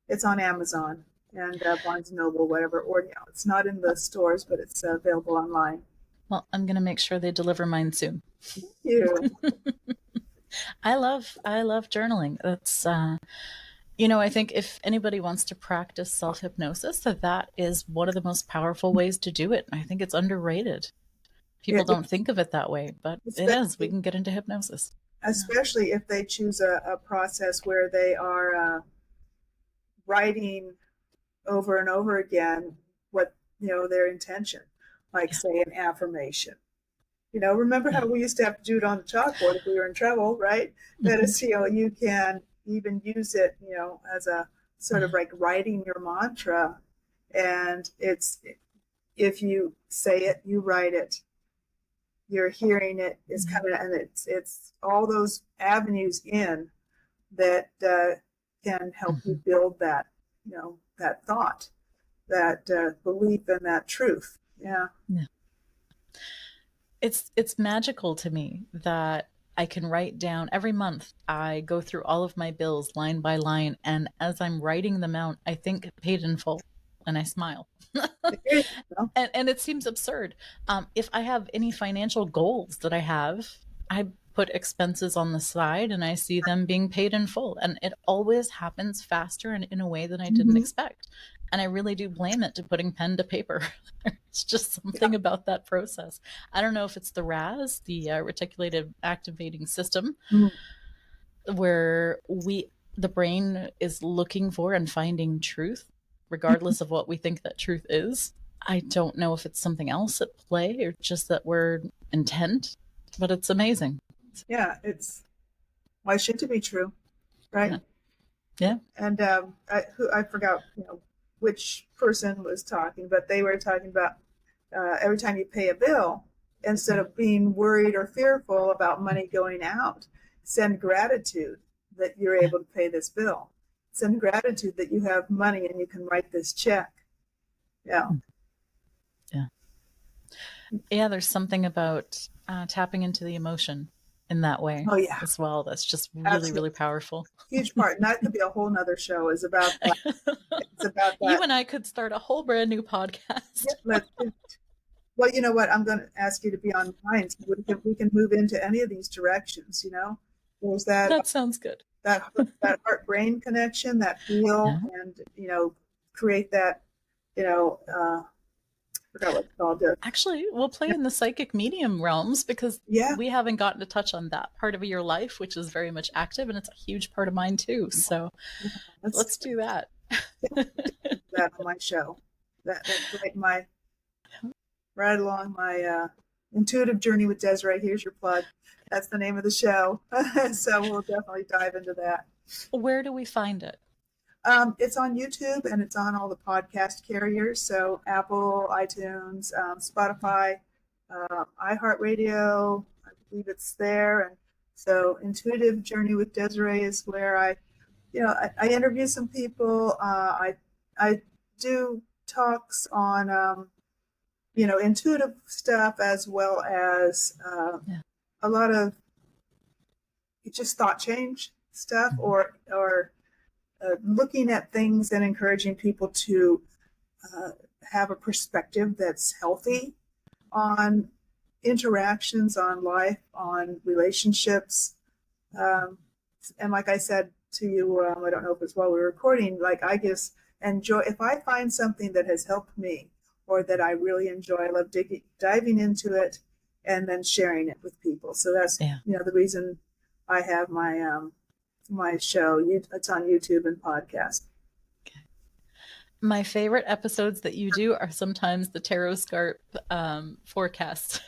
it's on Amazon and Barnes & Noble, whatever. Or, it's not in the stores, but it's available online. Well, I'm going to make sure they deliver mine soon. Thank you. I love journaling. That's... I think if anybody wants to practice self-hypnosis, that is one of the most powerful ways to do it. I think it's underrated. People don't think of it that way, but it is. We can get into hypnosis. Especially if they choose a process where they are writing over and over again what, their intention, like say an affirmation. Remember how we used to have to do it on the chalkboard if we were in trouble, right? That is, you can even use it, as a sort of like writing your mantra. And it's, if you say it, you write it, you're hearing it, it's coming, and it's all those avenues in that can help you build that, that thought, that belief in that truth. Yeah. It's magical to me that I can write down every month. I go through all of my bills line by line, and as I'm writing them out, I think paid in full, and I smile. And it seems absurd. If I have any financial goals that I put expenses on the side and I see them being paid in full, and it always happens faster and in a way that I didn't expect. And I really do blame it to putting pen to paper. It's just something about that process. I don't know if it's the RAS, the reticulated activating system, where the brain is looking for and finding truth, regardless of what we think that truth is. I don't know if it's something else at play or just that we're intent, but it's amazing. Yeah, why shouldn't it be true, right? Yeah. And I forgot, which person was talking, but they were talking about every time you pay a bill, instead of being worried or fearful about money going out, send gratitude that you're able to pay this bill. Send gratitude that you have money and you can write this check. Yeah. Yeah, there's something about tapping into the emotion in that way as well. That's just really, really powerful. Huge part. And that could be a whole nother show, is about that. It's about that. You and I could start a whole brand new podcast. Well, you know what? I'm going to ask you to be on mine. So we can move into any of these directions, There's that sounds good. That heart-brain connection, that feel, and, create that, forgot what it's called. Actually, we'll play in the psychic medium realms, because we haven't gotten to touch on that part of your life, which is very much active, and it's a huge part of mine too. So let's do that. That on my show. That's right along my intuitive journey with Desiree. Here's your plug. That's the name of the show. So we'll definitely dive into that. Where do we find it? It's on YouTube, and it's on all the podcast carriers. So Apple, iTunes, Spotify, iHeartRadio, I believe it's there. And so Intuitive Journey with Desiree is where I interview some people. I do talks on, intuitive stuff, as well as a lot of just thought change stuff, or looking at things and encouraging people to have a perspective that's healthy on interactions, on life, on relationships. And like I said to you, I don't know if it's while we were recording, like I just enjoy, if I find something that has helped me or that I really enjoy, I love diving into it and then sharing it with people. So that's, the reason I have my show. It's on YouTube and podcast. Okay. My favorite episodes that you do are sometimes the Tarot Scarp forecasts.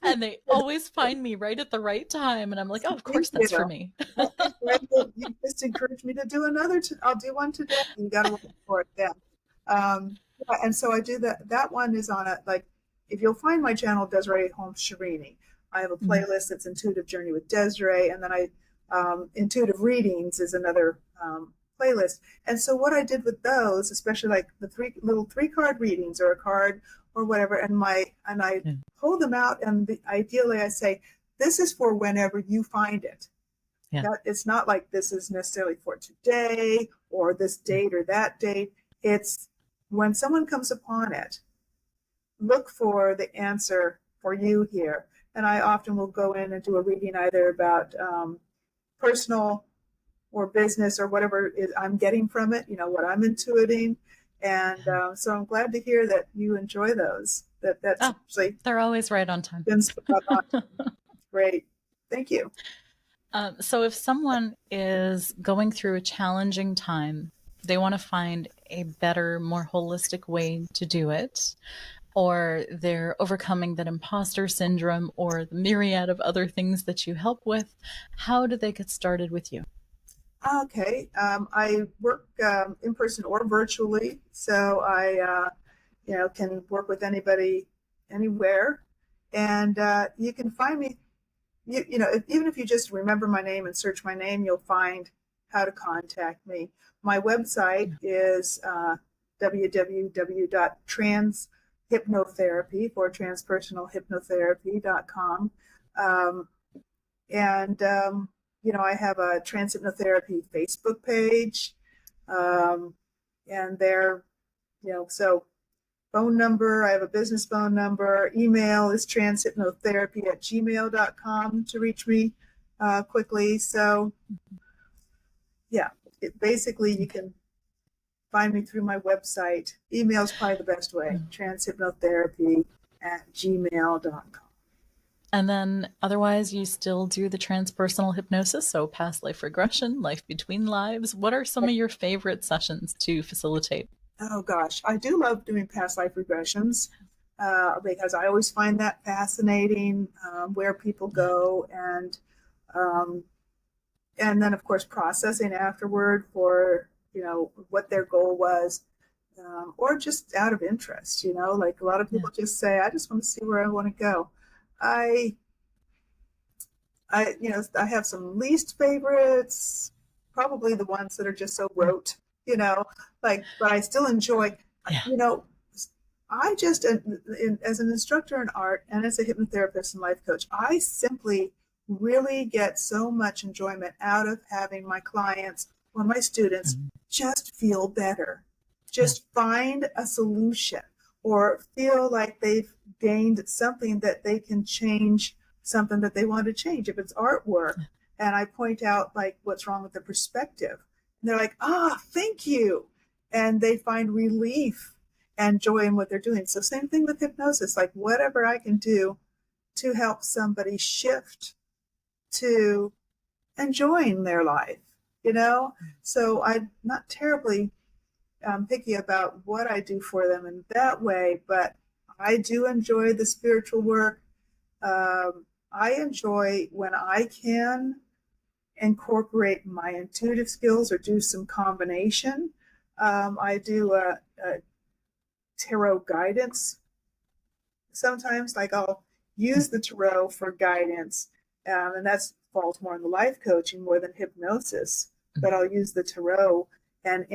And they always find me right at the right time. And I'm like, oh, of course, that's for me. You just encouraged me to do another. I'll do one today. You got to look for it then. And so I do that. That one is on if you'll find my channel, Desiree Holmes Scherini, I have a playlist that's Intuitive Journey with Desiree. And then Intuitive Readings is another playlist. And so what I did with those, especially like the three card readings or a card or whatever, and I pull them out, and ideally I say, this is for whenever you find it. It's not like this is necessarily for today or this date or that date. It's when someone comes upon it, look for the answer for you here. And I often will go in and do a reading either about personal or business or whatever I'm getting from it, what I'm intuiting. And so I'm glad to hear that you enjoy those. That's actually, they're always right on time. Great. Thank you. So if someone is going through a challenging time, they want to find a better, more holistic way to do it, or they're overcoming that imposter syndrome or the myriad of other things that you help with, how do they get started with you? Okay. I work in person or virtually, so I can work with anybody anywhere. And you can find me, even if you just remember my name and search my name, you'll find how to contact me. My website is www.transhypnotherapy for transpersonalhypnotherapy.com. I have a trans hypnotherapy Facebook page, and there, so phone number, I have a business phone number. Email is transhypnotherapy@gmail.com to reach me quickly. So, basically you can find me through my website. Email is probably the best way, transhypnotherapy@gmail.com. And then otherwise, you still do the transpersonal hypnosis, so past life regression, life between lives. What are some of your favorite sessions to facilitate? Oh, gosh. I do love doing past life regressions because I always find that fascinating, where people go, and then, of course, processing afterward for, what their goal was. or just out of interest, like a lot of people just say, I just want to see where I want to go. I have some least favorites, probably the ones that are just so rote, but I still enjoy, I just, as an instructor in art and as a hypnotherapist and life coach, I simply really get so much enjoyment out of having my clients or my students just feel better, just find a solution or feel like they've gained something that they can change, something that they want to change. If it's artwork and I point out like what's wrong with the perspective, and they're like, thank you. And they find relief and joy in what they're doing. So same thing with hypnosis, like whatever I can do to help somebody shift to enjoying their life, So I'm not terribly picky about what I do for them in that way, but I do enjoy the spiritual work. I enjoy when I can incorporate my intuitive skills or do some combination. I do a tarot guidance. Sometimes like I'll use the tarot for guidance, and that's falls more in the life coaching more than hypnosis, but I'll use the tarot and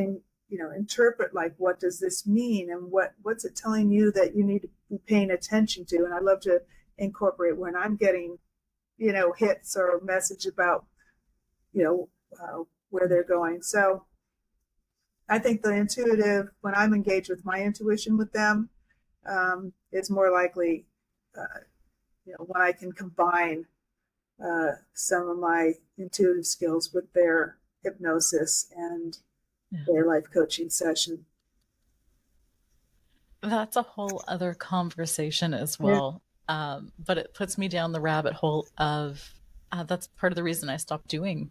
interpret like, what does this mean? And what's it telling you that you need to be paying attention to? And I love to incorporate when I'm getting, hits or a message about, where they're going. So I think the intuitive, when I'm engaged with my intuition with them, is more likely, when I can combine some of my intuitive skills with their hypnosis and their life coaching session. That's a whole other conversation as well. But it puts me down the rabbit hole of, that's part of the reason I stopped doing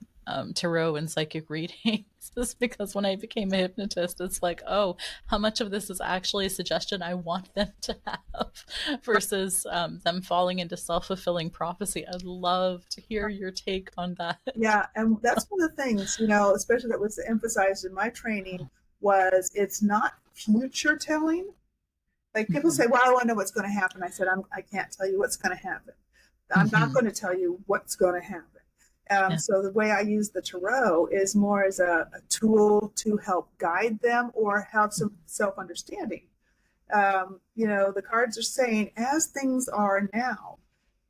tarot and psychic readings, is because when I became a hypnotist, it's like, oh, how much of this is actually a suggestion I want them to have versus them falling into self-fulfilling prophecy. I'd love to hear your take on that. Yeah, and that's one of the things, especially that was emphasized in my training, was it's not future telling. Like people say, well, I want to know what's going to happen. I said, I can't tell you what's going to happen. I'm not going to tell you what's going to happen. So the way I use the tarot is more as a tool to help guide them or have some self-understanding. The cards are saying, as things are now,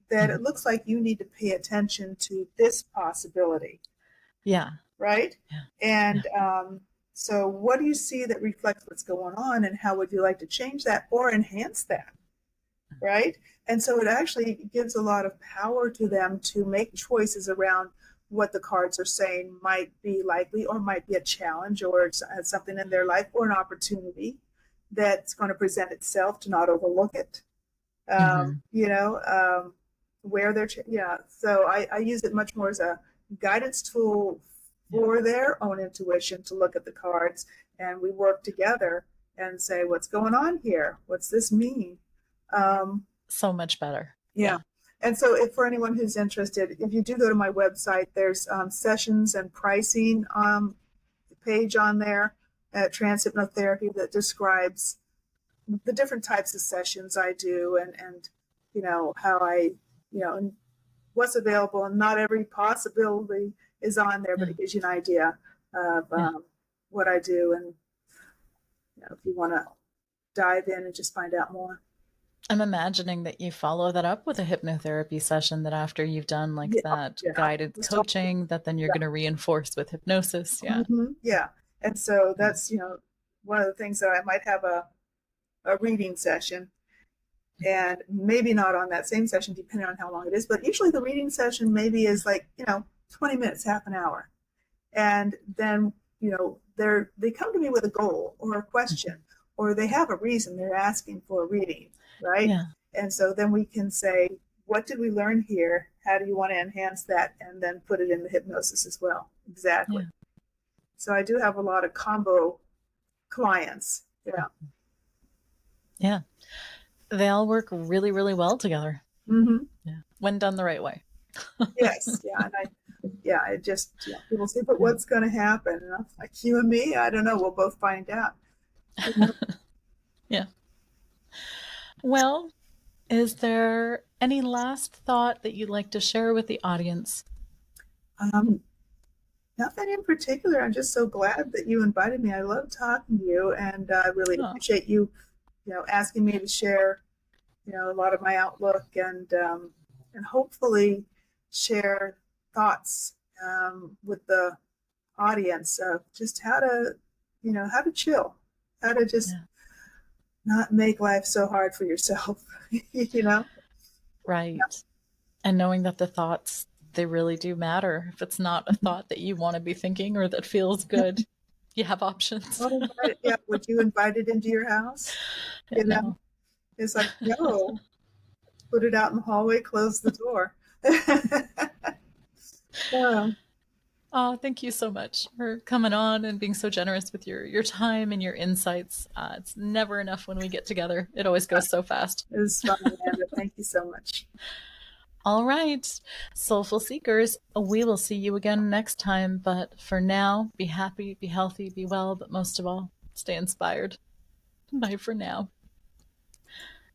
that it looks like you need to pay attention to this possibility. Yeah. Right? Yeah. And so what do you see that reflects what's going on, and how would you like to change that or enhance that? Right? And so it actually gives a lot of power to them to make choices around what the cards are saying might be likely or might be a challenge or something in their life or an opportunity that's going to present itself, to not overlook it. Where they're, so I use it much more as a guidance tool for their own intuition to look at the cards, and we work together and say, what's going on here? What's this mean? So much better. Yeah. And so for anyone who's interested, if you do go to my website, there's sessions and pricing page on there at Trans Hypnotherapy that describes the different types of sessions I do and how I, and what's available. And not every possibility is on there, but it gives you an idea of what I do. And if you want to dive in and just find out more. I'm imagining that you follow that up with a hypnotherapy session, that after you've done that guided coaching, that then you're going to reinforce with hypnosis. Yeah. Yeah. And so that's, one of the things that I might have a reading session, and maybe not on that same session, depending on how long it is, but usually the reading session maybe is 20 minutes, half an hour. And then, they come to me with a goal or a question, or they have a reason they're asking for a reading. Right. Yeah. And so then we can say, what did we learn here? How do you want to enhance that? And then put it in the hypnosis as well. Exactly. Yeah. So I do have a lot of combo clients. Yeah. Yeah. They all work really, really well together. Yeah. When done the right way. Yes. Yeah. And people say, but what's going to happen? And I'm like, you and me, I don't know. We'll both find out. Yeah. Well, is there any last thought that you'd like to share with the audience? Nothing in particular. I'm just so glad that you invited me. I love talking to you, and I really appreciate you, asking me to share, a lot of my outlook and hopefully share thoughts with the audience of just how to chill, how to just not make life so hard for yourself, Right. And knowing that the thoughts, they really do matter. If it's not a thought that you want to be thinking or that feels good, you have options. Yeah, would you invite it into your house? No. It's like, no, put it out in the hallway, close the door. Yeah. Oh, thank you so much for coming on and being so generous with your time and your insights. It's never enough when we get together. It always goes so fast. It was fun, Amanda. Thank you so much. All right, Soulful Seekers, we will see you again next time. But for now, be happy, be healthy, be well, but most of all, stay inspired. Bye for now.